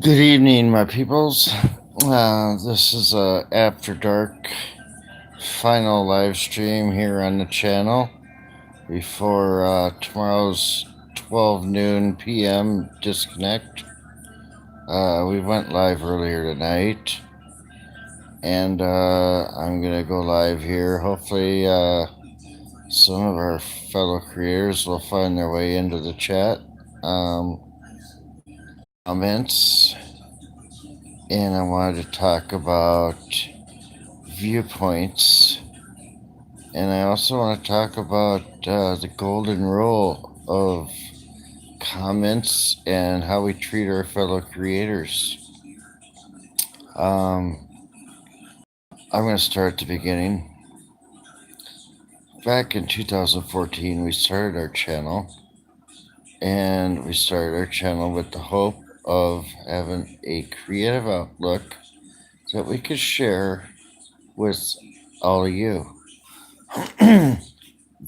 Good evening, my peoples. This is a after dark final live stream here on the channel before tomorrow's 12 noon p.m. disconnect. We went live earlier tonight, and I'm gonna go live here. Hopefully, some of our fellow creators will find their way into the chat. Comments, and I wanted to talk about viewpoints, and I also want to talk about the golden rule of comments and how we treat our fellow creators. I'm going to start at the beginning. Back in 2014, we started our channel, and we started our channel with the hope of having a creative outlook that we could share with all of you.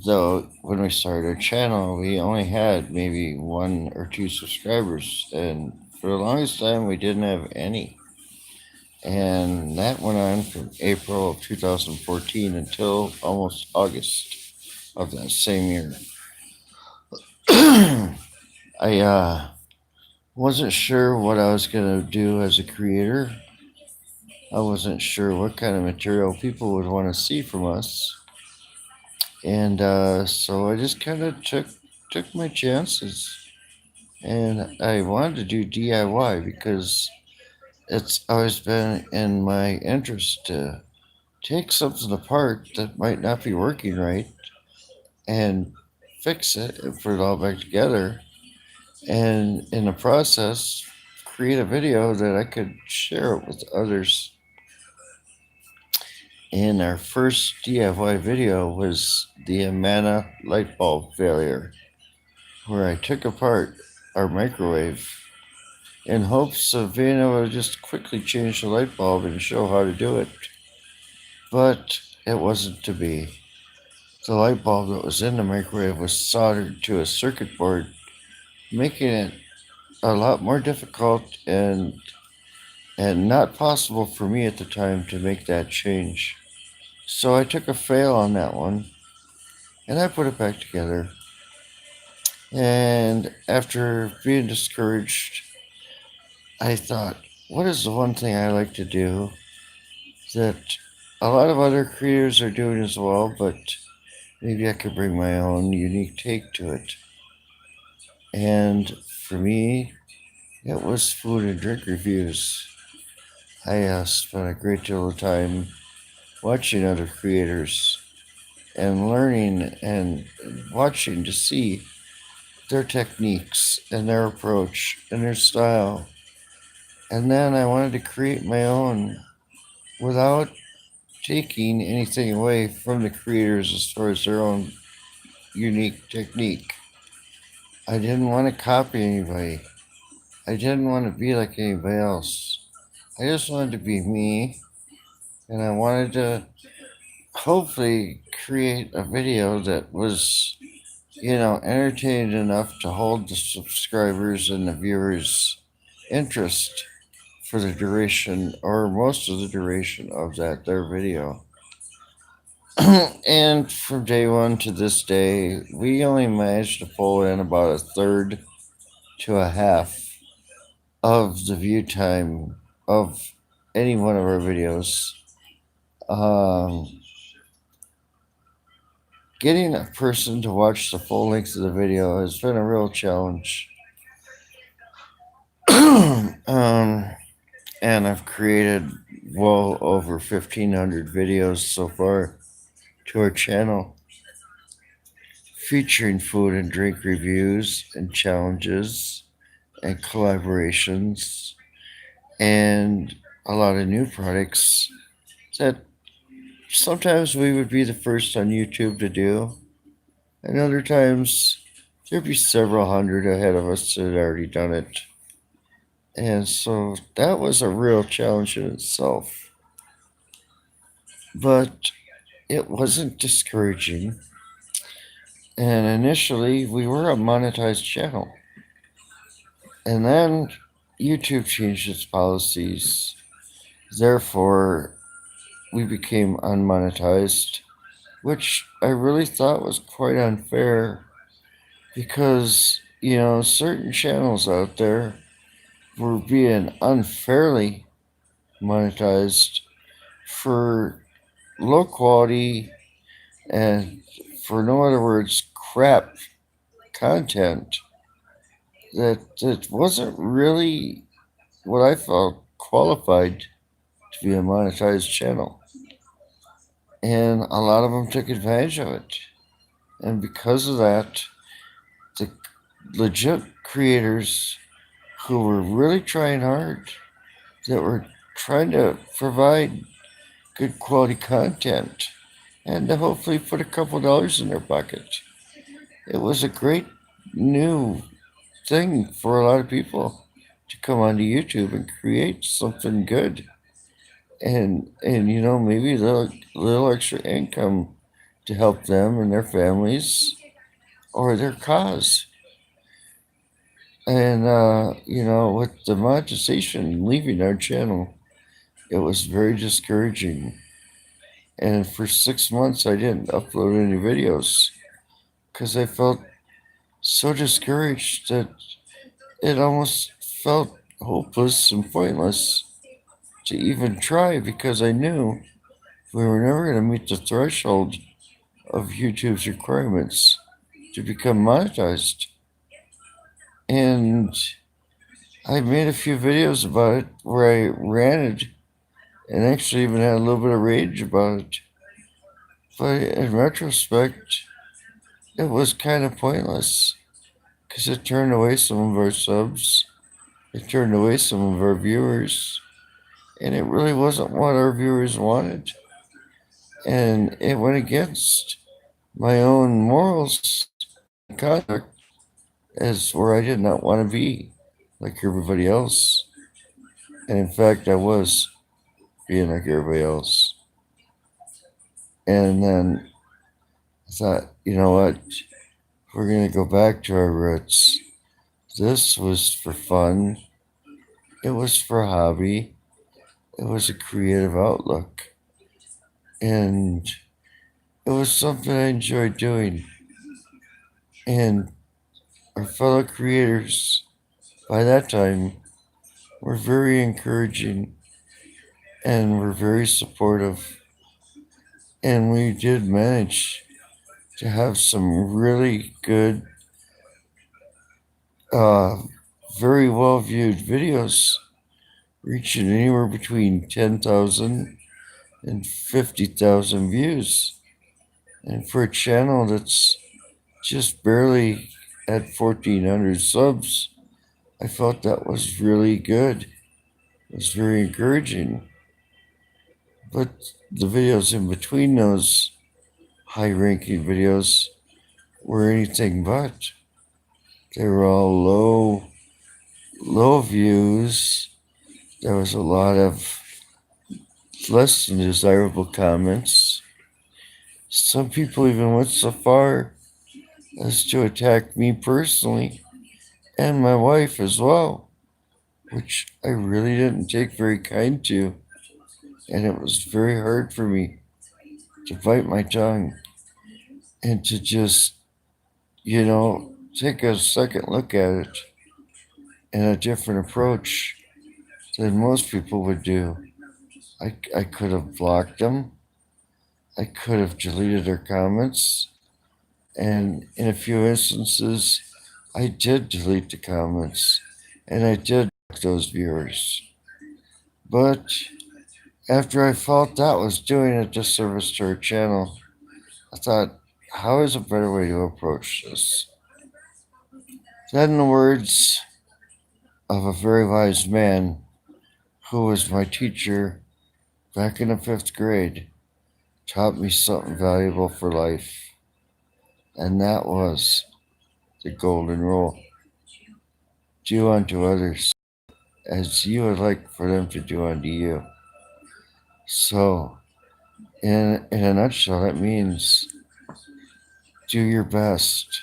Though when we started our channel, we only had maybe 1 or 2 subscribers, and for the longest time, we didn't have any. And that went on from April of 2014 until almost August of that same year. I wasn't sure what I was going to do as a creator. I wasn't sure what kind of material people would want to see from us. And so I just kind of took my chances. And I wanted to do DIY because it's always been in my interest to take something apart that might not be working right and fix it and put it all back together. And in the process, create a video that I could share it with others. And our first DIY video was the Amana light bulb failure, where I took apart our microwave in hopes of being able to just quickly change the light bulb and show how to do it. But it wasn't to be. The light bulb that was in the microwave was soldered to a circuit board, making it a lot more difficult and not possible for me at the time to make that change. So I took a fail on that one, and I put it back together. And after being discouraged, I thought, what is the one thing I like to do that a lot of other creators are doing as well, but maybe I could bring my own unique take to it? And for me, it was food and drink reviews. I spent a great deal of time watching other creators and learning and watching to see their techniques and their approach and their style. And then I wanted to create my own without taking anything away from the creators as far as their own unique technique. I didn't want to copy anybody. I didn't want to be like anybody else. I just wanted to be me, and I wanted to hopefully create a video that was, entertaining enough to hold the subscribers and the viewers' interest for the duration or most of the duration of their video. And from day one to this day, we only managed to pull in about a third to a half of the view time of any one of our videos. Getting a person to watch the full length of the video has been a real challenge. And I've created well over 1,500 videos so far to our channel, featuring food and drink reviews and challenges and collaborations and a lot of new products that sometimes we would be the first on YouTube to do, and other times there'd be several hundred ahead of us that had already done it. And so that was a real challenge in itself. But it wasn't discouraging. And initially, we were a monetized channel. And then YouTube changed its policies. Therefore, we became unmonetized, which I really thought was quite unfair because, certain channels out there were being unfairly monetized for low quality and, for no other words, crap content that wasn't really what I felt qualified to be a monetized channel. And a lot of them took advantage of it. And because of that, the legit creators who were really trying hard, that were trying to provide good quality content and to hopefully put a couple dollars in their pocket. It was a great new thing for a lot of people to come onto YouTube and create something good. And maybe the little extra income to help them and their families or their cause. And with the monetization leaving our channel, it was very discouraging. And for 6 months, I didn't upload any videos because I felt so discouraged that it almost felt hopeless and pointless to even try because I knew we were never going to meet the threshold of YouTube's requirements to become monetized. And I made a few videos about it where I ranted and actually even had a little bit of rage about it. But in retrospect, it was kind of pointless because it turned away some of our subs, it turned away some of our viewers, and it really wasn't what our viewers wanted. And it went against my own morals and conduct as where I did not want to be like everybody else. And in fact, I was being like everybody else. And then I thought, you know what? We're going to go back to our roots. This was for fun. It was for a hobby. It was a creative outlook. And it was something I enjoyed doing. And our fellow creators, by that time, were very encouraging and were very supportive. And we did manage to have some really good, uh, very well viewed videos reaching anywhere between 10,000 and 50,000 views. And for a channel that's just barely at 1,400 subs, I felt that was really good. It was very encouraging. But the videos in between those high ranking videos were anything but. They were all low views. There was a lot of less than desirable comments. Some people even went so far as to attack me personally and my wife as well, which I really didn't take very kind to. And it was very hard for me to bite my tongue and to just, take a second look at it and a different approach than most people would do. I could have blocked them. I could have deleted their comments. And in a few instances, I did delete the comments and I did block those viewers. But after I felt that was doing a disservice to our channel, I thought, how is a better way to approach this? Then, in the words of a very wise man who was my teacher back in the 5th grade, taught me something valuable for life. And that was the golden rule: do unto others as you would like for them to do unto you. So, in a nutshell, that means do your best,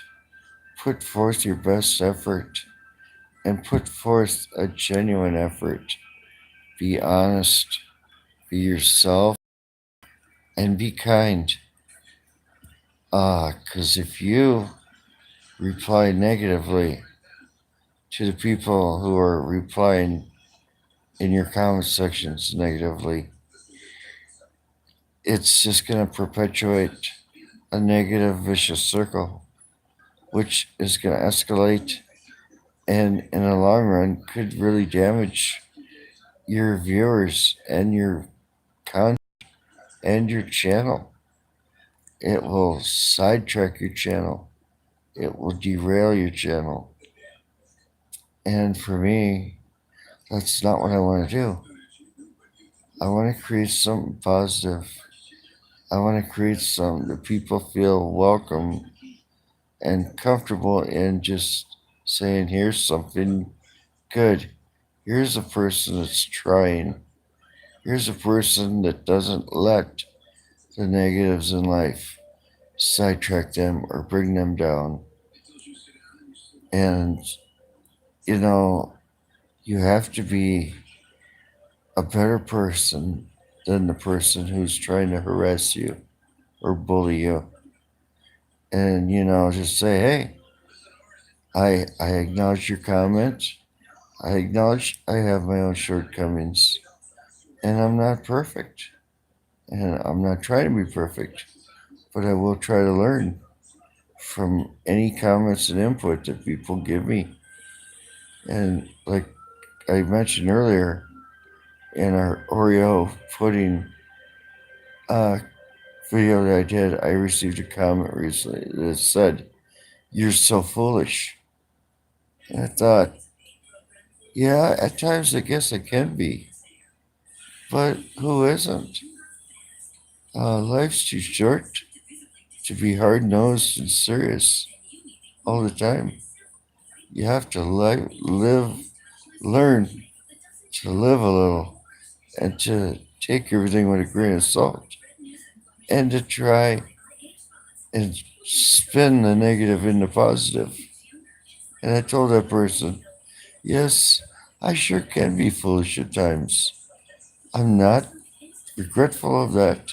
put forth your best effort, and put forth a genuine effort. Be honest, be yourself, and be kind. 'Cause if you reply negatively to the people who are replying in your comment sections negatively, it's just going to perpetuate a negative vicious circle, which is going to escalate and in the long run could really damage your viewers and your content and your channel. It will sidetrack your channel. It will derail your channel. And for me, that's not what I want to do. I want to create something positive. I want to create something that people feel welcome and comfortable in just saying, here's something good. Here's a person that's trying. Here's a person that doesn't let the negatives in life sidetrack them or bring them down. And, you know, you have to be a better person than the person who's trying to harass you or bully you. And, just say, hey, I acknowledge your comment. I acknowledge I have my own shortcomings. And I'm not perfect. And I'm not trying to be perfect. But I will try to learn from any comments and input that people give me. And like I mentioned earlier, in our Oreo pudding uh, video that I did, I received a comment recently that said, "You're so foolish." And I thought, yeah, at times I guess I can be, but who isn't? Life's too short to be hard nosed and serious all the time. You have to learn to live a little, and to take everything with a grain of salt, and to try and spin the negative into positive. And I told that person, yes, I sure can be foolish at times. I'm not regretful of that.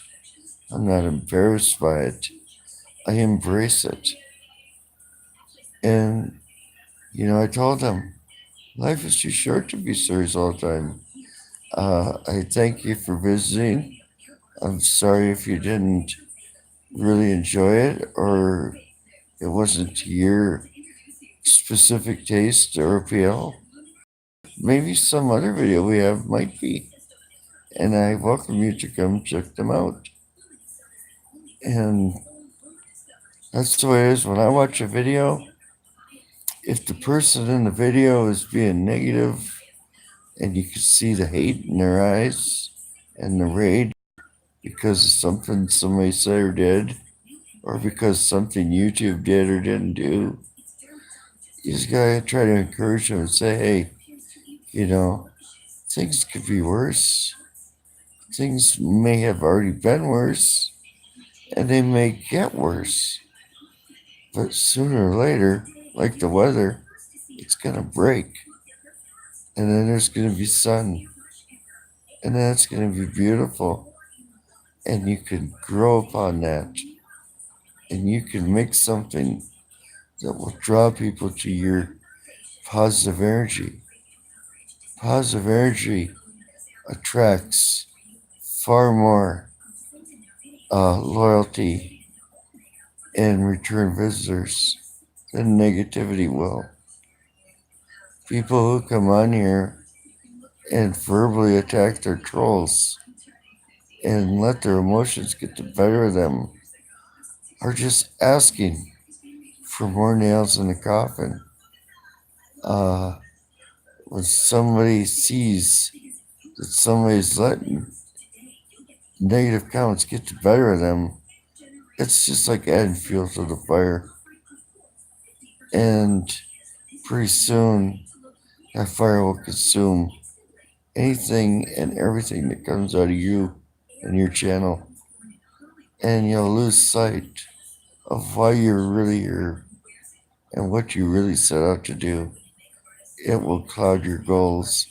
I'm not embarrassed by it. I embrace it. And, I told them, life is too short to be serious all the time. I thank you for visiting. I'm sorry if you didn't really enjoy it or it wasn't to your specific taste or appeal. Maybe some other video we have might be. And I welcome you to come check them out. And that's the way it is when I watch a video. If the person in the video is being negative and you can see the hate in their eyes and the rage because of something somebody said or did, or because something YouTube did or didn't do, you just gotta try to encourage them and say, hey, things could be worse. Things may have already been worse, and they may get worse. But sooner or later, like the weather, it's gonna break. And then there's gonna be sun. And then it's gonna be beautiful. And you can grow upon that. And you can make something that will draw people to your positive energy. Positive energy attracts far more loyalty and return visitors than negativity will. People who come on here and verbally attack their trolls and let their emotions get the better of them are just asking for more nails in the coffin. When somebody sees that somebody's letting negative comments get the better of them, it's just like adding fuel to the fire. And pretty soon, that fire will consume anything and everything that comes out of you and your channel. And you'll lose sight of why you're really here and what you really set out to do. it will cloud your goals.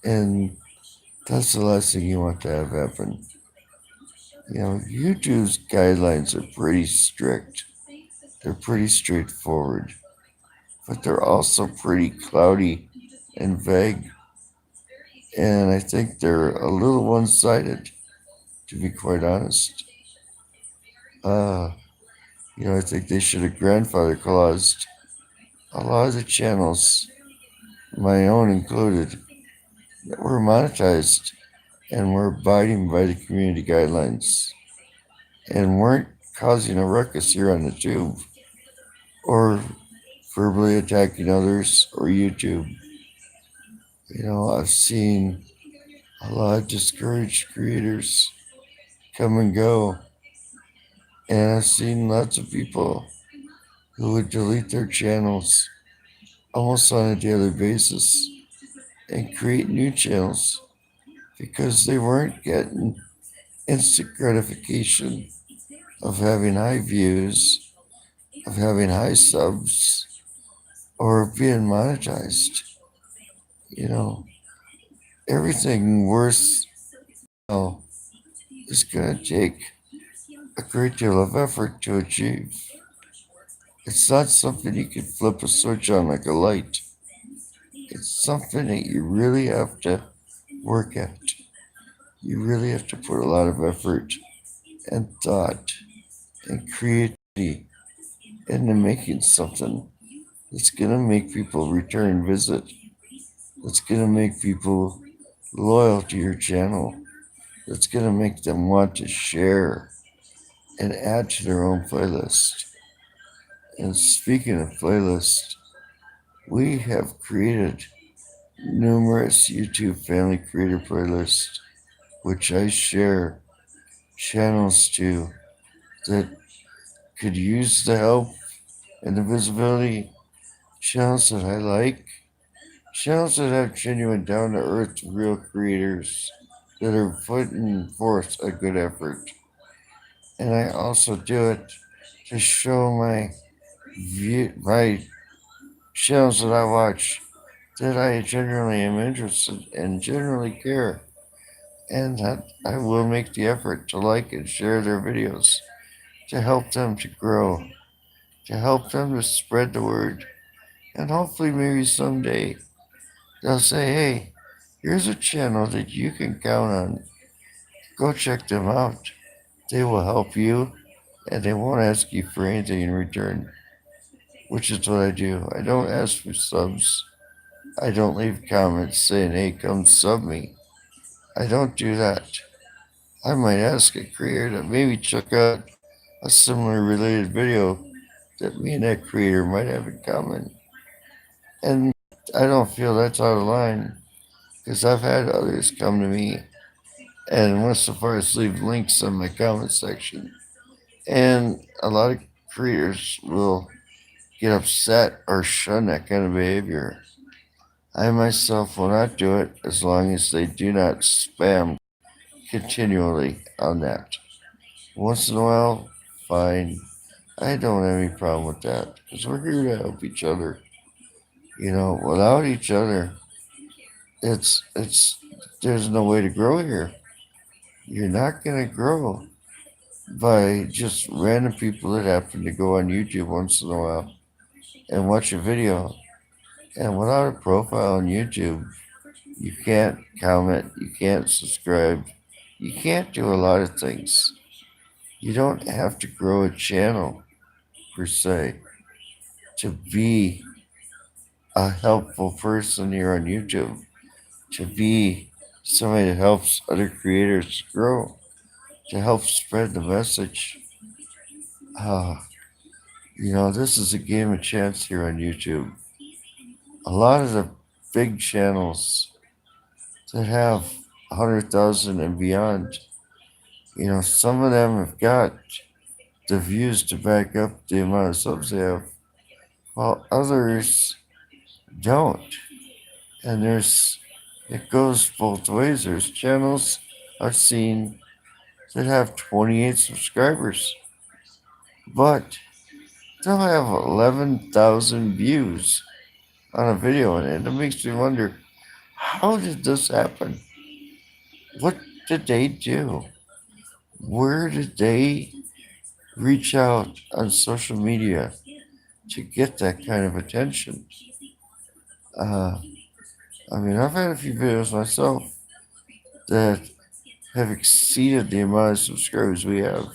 And that's the last thing you want to have happen. YouTube's guidelines are pretty strict. They're pretty straightforward, but they're also pretty cloudy and vague. And I think they're a little one sided, to be quite honest. Uh, I think they should have grandfather claused a lot of the channels, my own included, that were monetized and were abiding by the community guidelines and weren't causing a ruckus here on the tube or verbally attacking others or YouTube. I've seen a lot of discouraged creators come and go, and I've seen lots of people who would delete their channels almost on a daily basis and create new channels because they weren't getting instant gratification of having high views, of having high subs, or being monetized. You know, everything worth is going to take a great deal of effort to achieve. It's not something you can flip a switch on like a light. It's something that you really have to work at. You really have to put a lot of effort and thought and creativity into making something that's going to make people return visit, that's going to make people loyal to your channel, that's going to make them want to share and add to their own playlist. And speaking of playlist, we have created numerous YouTube family creator playlists, which I share channels to that could use the help and the visibility, channels that I like, channels that have genuine down to earth real creators that are putting forth a good effort. And I also do it to show my channels that I watch that I generally am interested and generally care, and that I will make the effort to like and share their videos to help them to grow, to help them to spread the word, and hopefully maybe someday they'll say, hey, here's a channel that you can count on. Go check them out. They will help you and they won't ask you for anything in return, which is what I do. I don't ask for subs. I don't leave comments saying, hey, come sub me. I don't do that. I might ask a creator to maybe check out a similar related video that me and that creator might have in common. And I don't feel that's out of line because I've had others come to me and went so far as to leave links in my comment section. And a lot of creators will get upset or shun that kind of behavior. I myself will not do it as long as they do not spam continually on that. Once in a while, fine. I don't have any problem with that because we're here to help each other. Without each other, it's there's no way to grow here. You're not gonna grow by just random people that happen to go on YouTube once in a while and watch a video. And without a profile on YouTube, you can't comment, you can't subscribe, you can't do a lot of things. You don't have to grow a channel per se to be a helpful person here on YouTube, to be somebody that helps other creators grow, to help spread the message. This is a game of chance here on YouTube. A lot of the big channels that have 100,000 and beyond, some of them have got the views to back up the amount of subs they have, while others don't. And it goes both ways. There's channels I've seen that have 28 subscribers, but they'll have 11,000 views on a video, and it makes me wonder, how did this happen? What did they do? Where did they reach out on social media to get that kind of attention? Uh, I mean, I've had a few videos myself that have exceeded the amount of subscribers we have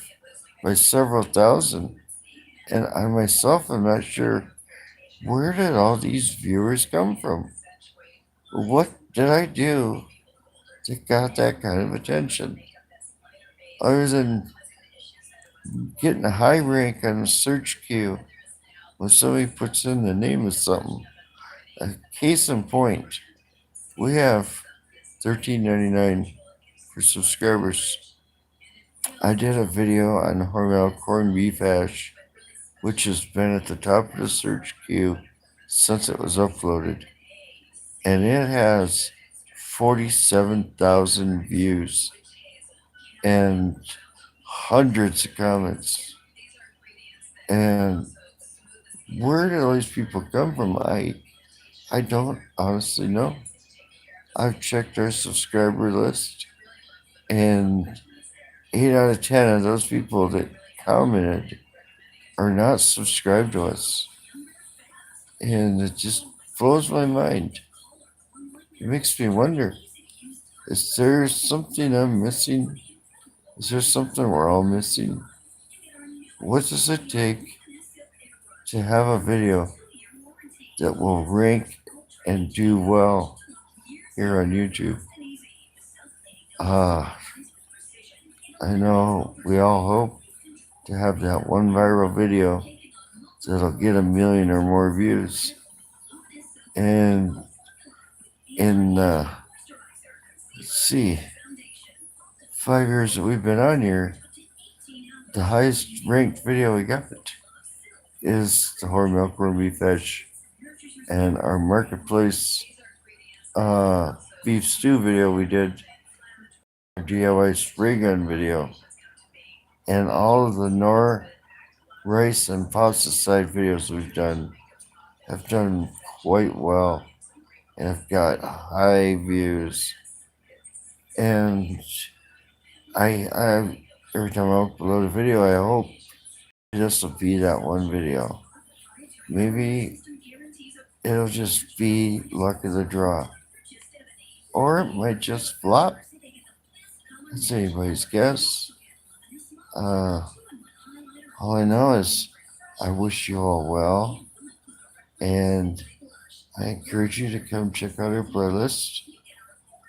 by several thousand. And I myself am not sure, where did all these viewers come from? What did I do that got that kind of attention? Other than getting a high rank on the search queue when somebody puts in the name of something. A case in point, we have $13.99 for subscribers. I did a video on Hormel corned beef hash, which has been at the top of the search queue since it was uploaded, and it has 47,000 views and hundreds of comments. And where did all these people come from? I don't honestly know. I've checked our subscriber list, and 8 out of 10 of those people that commented are not subscribed to us. And it just blows my mind. It makes me wonder, is there something I'm missing? Is there something we're all missing? What does it take to have a video that will rank and do well here on YouTube? I know we all hope to have that one viral video that'll get 1 million or more views. And in, let's see, 5 years that we've been on here, the highest ranked video we got is the Hormel corned beef hash, and our marketplace beef stew video we did, our DIY spray gun video, and all of the Nor rice and pasta side videos we've done have done quite well and have got high views. And I every time I upload a video, I hope this will be that one video. Maybe it'll just be luck of the draw, or it might just flop. That's anybody's guess. All I know is I wish you all well, and I encourage you to come check out our playlist.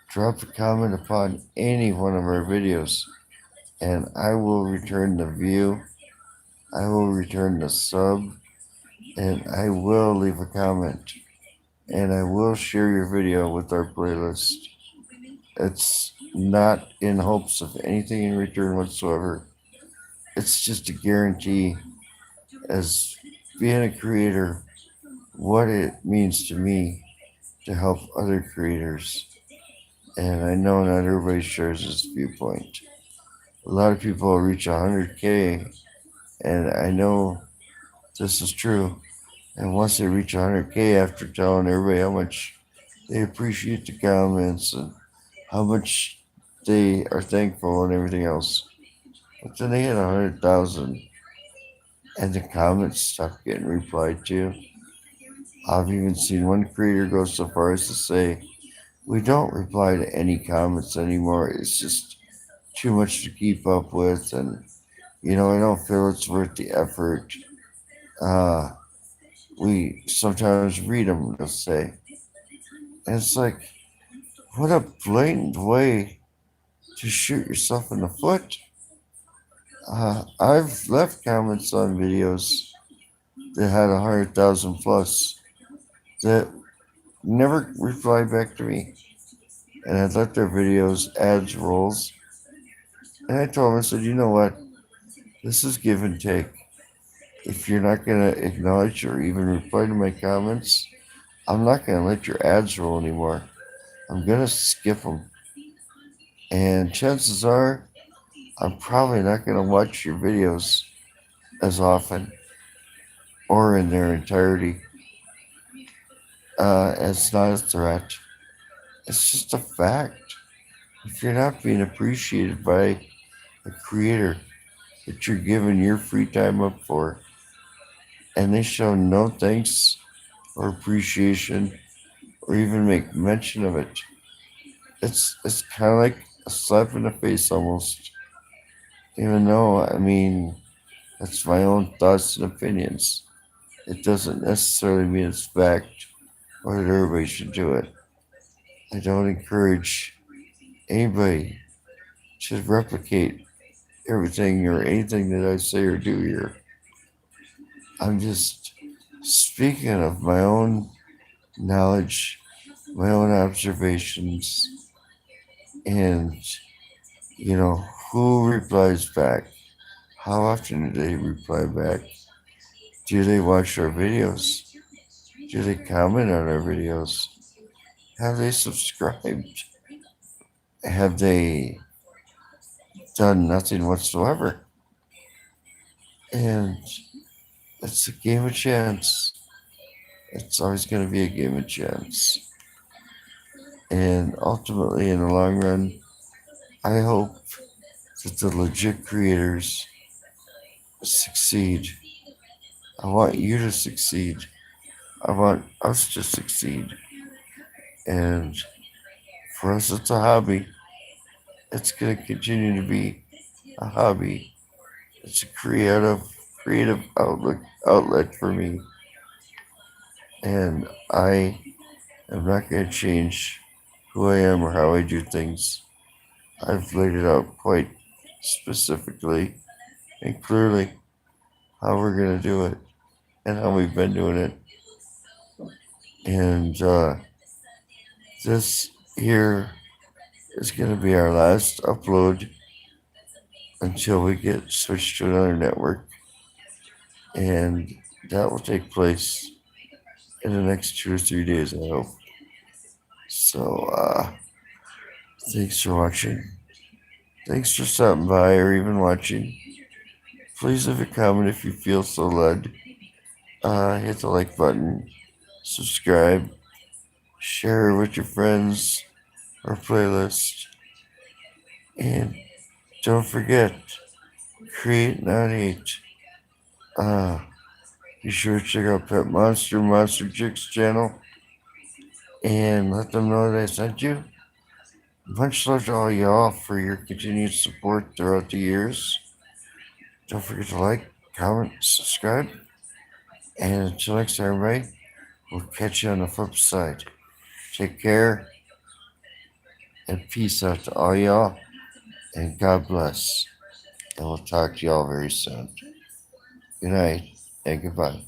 Drop a comment upon any one of our videos, and I will return the view, I will return the sub, and I will leave a comment, and I will share your video with our playlist. It's not in hopes of anything in return whatsoever. It's just a guarantee, as being a creator, what it means to me to help other creators. And I know not everybody shares this viewpoint. A lot of people will reach 100K, and I know this is true. And once they reach 100K, after telling everybody how much they appreciate the comments and how much they are thankful and everything else, but then they hit 100,000 and the comments stop getting replied to. I've even seen one creator go so far as to say, we don't reply to any comments anymore. It's just too much to keep up with, and I don't feel it's worth the effort. We sometimes read them, they'll say. And it's like, what a blatant way to shoot yourself in the foot. I've left comments on videos that had 100,000 plus that never replied back to me. And I'd let their videos, ads rolls. And I told them, I said, you know what? This is give and take. If you're not going to acknowledge or even reply to my comments, I'm not going to let your ads roll anymore. I'm going to skip them. And chances are, I'm probably not going to watch your videos as often or in their entirety. it's not a threat. It's just a fact. If you're not being appreciated by a creator that you're giving your free time up for, and they show no thanks or appreciation or even make mention of it, it's kind of like a slap in the face almost. Even though, I mean, that's my own thoughts and opinions. It doesn't necessarily mean it's fact or that everybody should do it. I don't encourage anybody to replicate everything or anything that I say or do here. I'm just speaking of my own knowledge, my own observations, and, you know, who replies back? How often do they reply back? Do they watch our videos? Do they comment on our videos? Have they subscribed? Have they done nothing whatsoever? And it's a game of chance. It's always going to be a game of chance. And ultimately, in the long run, I hope that the legit creators succeed. I want you to succeed. I want us to succeed. And for us, it's a hobby. It's going to continue to be a hobby. It's a creative outlet for me. And I am not going to change who I am or how I do things. I've laid it out quite specifically and clearly how we're going to do it and how we've been doing it. And this here is going to be our last upload until we get switched to another network. And that will take place in the next 2 or 3 days, I hope. So, thanks for watching. Thanks for stopping by or even watching. Please leave a comment if you feel so led. Hit the like button, subscribe, share with your friends or playlist. And don't forget, create, not hate. Be sure to check out Pet Monster Chicks channel, and let them know that I sent you. Much love to all y'all for your continued support throughout the years. Don't forget to like, comment, subscribe. And until next time, everybody, we'll catch you on the flip side. Take care, and peace out to all y'all, and God bless. And we'll talk to y'all very soon. Good night, and goodbye.